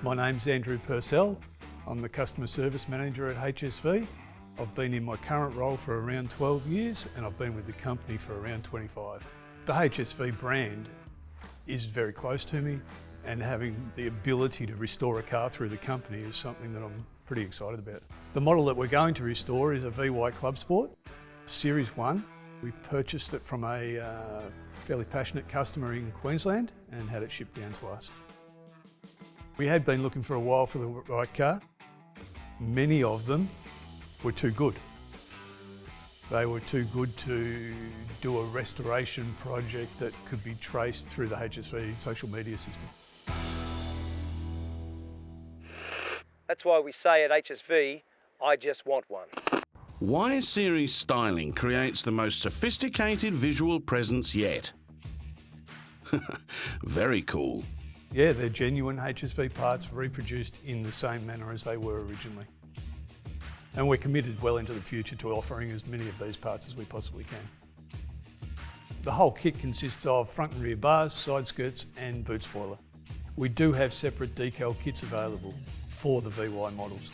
My name's Andrew Purcell. I'm the Customer Service Manager at HSV. I've been in my current role for around 12 years and I've been with the company for around 25. The HSV brand is very close to me, and having the ability to restore a car through the company is something that I'm pretty excited about. The model that we're going to restore is a VY Clubsport, Series 1. We purchased it from a fairly passionate customer in Queensland and had it shipped down to us. We had been looking for a while for the right car. Many of them were too good. They were too good to do a restoration project that could be traced through the HSV social media system. That's why we say at HSV, I just want one. Y Series styling creates the most sophisticated visual presence yet. Very cool. Yeah, they're genuine HSV parts reproduced in the same manner as they were originally. And we're committed well into the future to offering as many of these parts as we possibly can. The whole kit consists of front and rear bars, side skirts and boot spoiler. We do have separate decal kits available for the VY models.